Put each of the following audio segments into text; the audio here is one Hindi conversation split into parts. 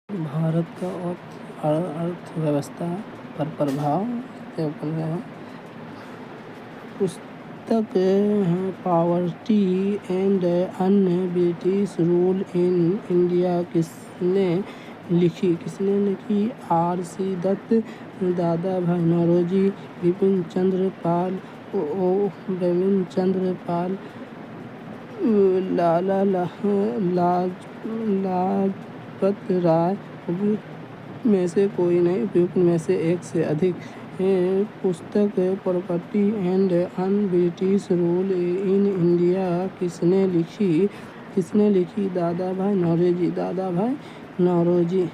भारत का अर्थव्यवस्था पर प्रभाव पुस्तक poverty and un British rule in India किसने लिखी? आर.सी. दत्त, दादा भाई नौरोजी, बिपिन चंद्र पाल, बिपिन चंद्र पाल, लाला लाजपत राय। उपयुक्त में से कोई नहीं। उपयुक्त में से एक से अधिक। पुस्तक poverty and un British rule in India किसने लिखी? दादा भाई नौरोजी।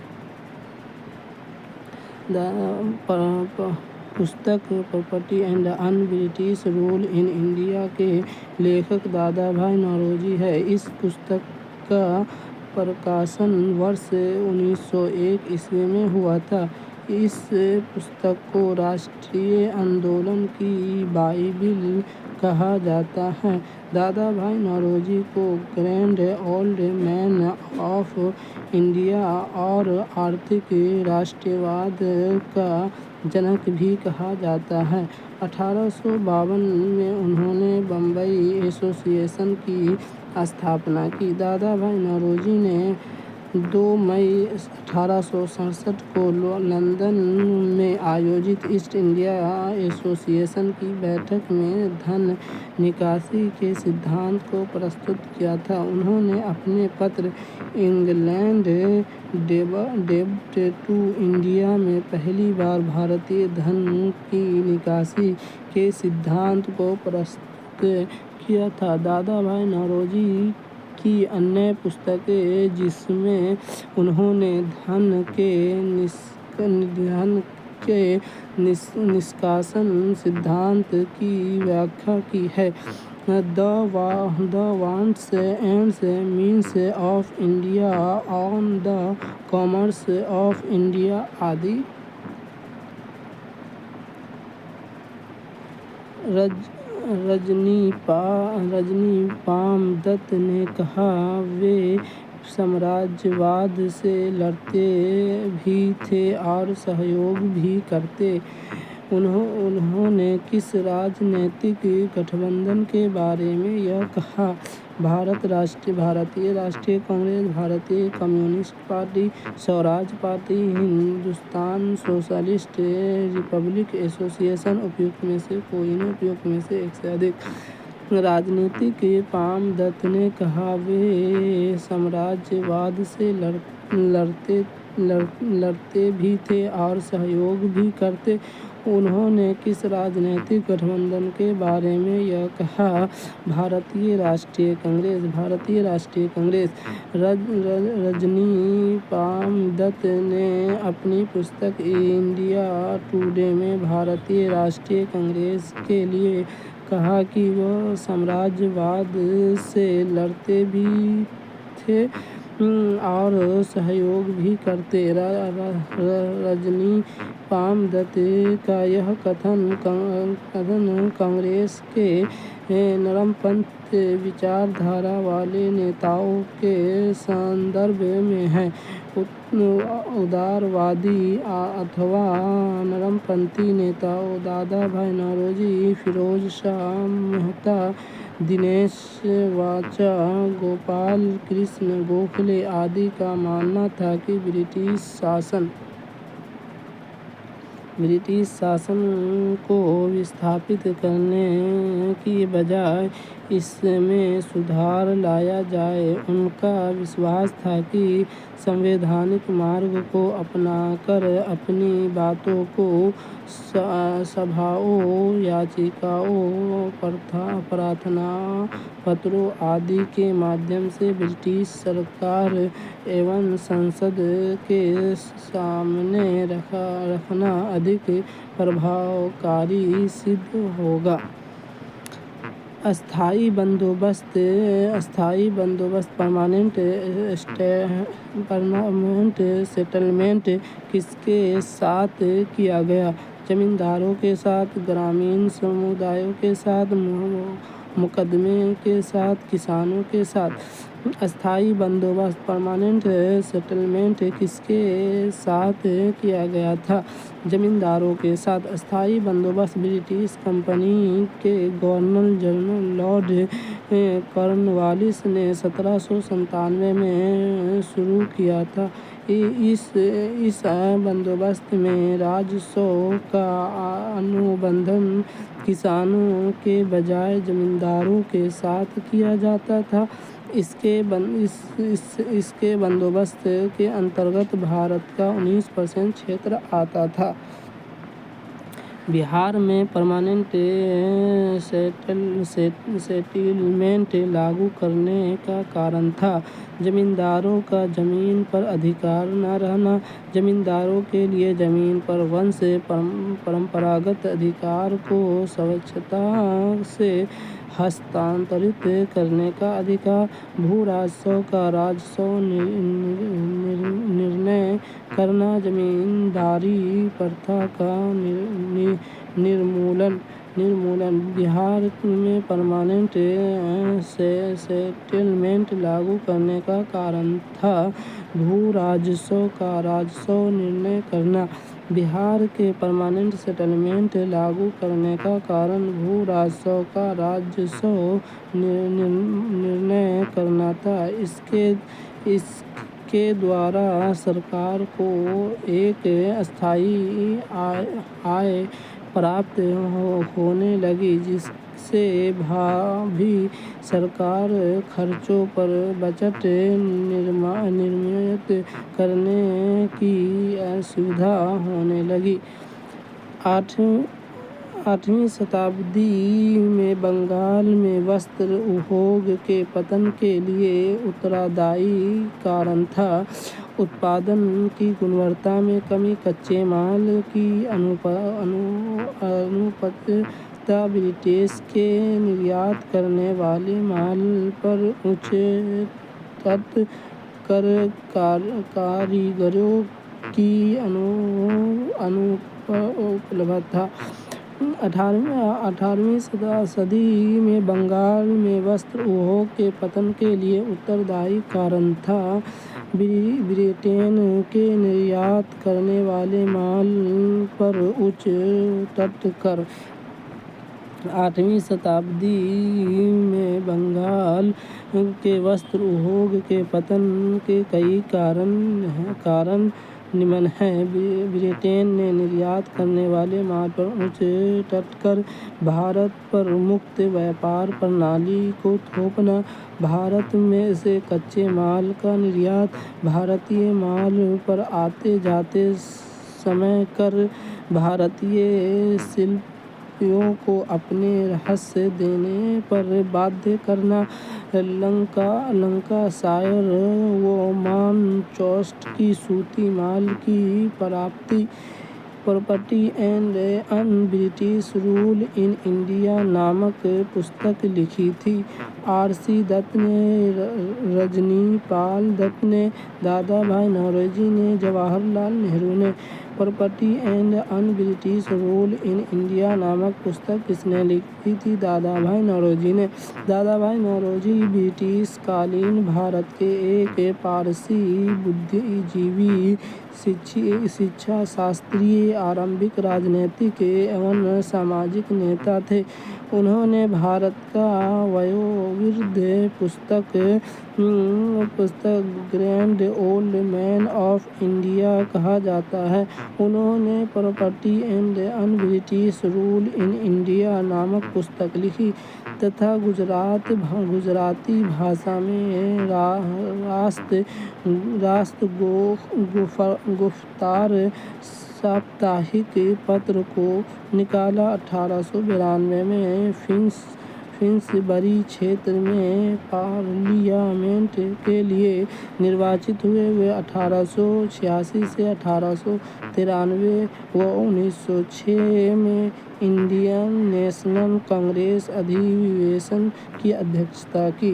पुस्तक poverty and un British rule in India के लेखक दादा भाई नौरोजी है। इस पुस्तक का प्रकाशन वर्ष 1901 ईस्वी में हुआ था। इस पुस्तक को राष्ट्रीय आंदोलन की बाइबिल कहा जाता है। दादा भाई नौरोजी को grand old man of India और आर्थिक राष्ट्रवाद का जनक भी कहा जाता है। 1852 में उन्होंने बम्बई एसोसिएशन की स्थापना की। दादा भाई नौरोजी ने 2 मई 1867 को लंदन में आयोजित ईस्ट इंडिया एसोसिएशन की बैठक में धन निकासी के सिद्धांत को प्रस्तुत किया था। उन्होंने अपने पत्र इंग्लैंड डेब्ट टू इंडिया में पहली बार भारतीय धन की निकासी के सिद्धांत को प्रस्तुत किया था। दादा भाई नौरोजी की अन्य पुस्तकें, जिसमें उन्होंने धन के निष्कासन सिद्धांत की व्याख्या की है, the wants and means of India, on the commerce of India आदि। रजनी पाम दत्त ने कहा, वे साम्राज्यवाद से लड़ते भी थे और सहयोग भी करते। उन्होंने किस राजनीतिक गठबंधन के बारे में यह कहा? भारतीय राष्ट्रीय कांग्रेस, भारतीय communist party, Swaraj party, Hindustan socialist Republic association. उपयुक्त में से कोई नहीं। उपयुक्त में से एक से अधिक। राजनीतिक पाम दत्त ने कहा, वे साम्राज्यवाद से लड़ते भी थे और सहयोग भी करते। उन्होंने किस राजनीतिक गठबंधन के बारे में यह कहा? भारतीय राष्ट्रीय कांग्रेस, भारतीय राष्ट्रीय कांग्रेस। रजनी पाम दत्त ने अपनी पुस्तक इंडिया टुडे में भारतीय राष्ट्रीय कांग्रेस के लिए कहा कि वह साम्राज्यवाद से लड़ते भी थे और सहयोग भी करते। रजनी पाम दत्त का यह कथन कांग्रेस के नरमपंथ विचारधारा वाले नेताओं के संदर्भ में है। उदारवादी अथवा नरमपंथी नेताओं दादा भाई नौरोजी, फिरोज शाह मेहता, दिनेश वाचा, गोपाल कृष्ण गोखले आदि का मानना था कि ब्रिटिश शासन को विस्थापित करने की बजाय इसमें सुधार लाया जाए। उनका विश्वास था कि संवैधानिक मार्ग को अपनाकर अपनी बातों को सभाओं, याचिकाओं, प्रार्थना पत्रों आदि के माध्यम से ब्रिटिश सरकार एवं संसद के सामने रखना अधिक प्रभावकारी सिद्ध होगा। अस्थायी बंदोबस्त परमानेंट सेटलमेंट किसके साथ किया गया? जमींदारों के साथ, ग्रामीण समुदायों के साथ, मुकदमे के साथ, किसानों के साथ। अस्थायी बंदोबस्त परमानेंट सेटलमेंट किसके साथ किया गया था? जमींदारों के साथ। अस्थायी बंदोबस्त ब्रिटिश कंपनी के गवर्नर जनरल लॉर्ड कॉर्नवालिस ने 1797 में शुरू किया था। इस बंदोबस्त में राजस्व का अनुबंधन किसानों के बजाय जमींदारों के साथ किया जाता था। इसके बंदोबस्त के अंतर्गत भारत का 19% क्षेत्र आता था। बिहार में परमानेंट सेटलमेंट लागू करने का कारण था जमींदारों का जमीन पर अधिकार न रहना। जमींदारों के लिए जमीन पर वंश परंपरागत अधिकार को स्वेच्छा से हस्तांतरित करने का अधिकार, भू राजस्व का राजस्व निर्णय करना, जमींदारी प्रथा का निर्मूलन। बिहार में परमानेंट सेटलमेंट लागू करने का कारण था भू राजस्व का राजस्व निर्णय करना। बिहार के परमानेंट सेटलमेंट लागू करने का कारण भू राजस्व का राजस्व निर्णय करना था। इसके द्वारा सरकार को एक अस्थायी आय प्राप्त होने लगी, जिससे भावी सरकार खर्चों पर बजट निर्मित करने की सुविधा होने लगी। 8वीं शताब्दी में बंगाल में वस्त्र उद्योग के पतन के लिए उत्तरदायी कारण था उत्पादन की गुणवत्ता में कमी, कच्चे माल की अनुपलब्धता, ब्रिटेन के निर्यात करने वाले माल पर उच्च कर, कारीगरों की अनुपलब्धता। 18वीं सदी में बंगाल में वस्त्र उद्योग के पतन के लिए उत्तरदायी कारण था ब्रिटेन के निर्यात करने वाले माल पर उच्च कर। 8वीं शताब्दी में बंगाल के वस्त्र उद्योग के पतन के कई कारण निम्न हैं। ब्रिटेन ने निर्यात करने वाले माल पर उच्च कर, भारत पर मुक्त व्यापार प्रणाली को थोपना, भारत में से कच्चे माल का निर्यात, भारतीय माल पर आते जाते समय कर, भारतीय शिल्पियों को अपने हिस्से देने पर बाध्य करना, लंकाशायर व मानचेस्टर की सूती माल की प्राप्ति। Property and un British rule in India नामक पुस्तक लिखी थी। R.C. दत्त ने, रजनीपाल दत्त ने, दादा भाई नौरोजी ने, जवाहरलाल नेहरू ने। Property and un British rule in India नामक पुस्तक किसने लिखी थी? दादा भाई नौरोजी ने। दादा भाई नौरोजी ब्रिटिश कालीन भारत के एक पारसी बुद्धिजीवी, शिक्षाशास्त्री, आरंभिक राजनीतिक एवं सामाजिक नेता थे। उन्होंने भारत का वयोवृद्ध पुस्तक grand old man of India कहा जाता है। उन्होंने property and un British rule in India नामक पुस्तक लिखी तथा गुजराती भाषा में राष्ट्र गुफ्तार साप्ताहिक पत्र को निकाला। 1892 में फिन्सबरी क्षेत्र में पार्लियामेंट के लिए निर्वाचित हुए। वे 1886 से 1893 व 1906 में इंडियन नेशनल कांग्रेस अधिवेशन की अध्यक्षता की।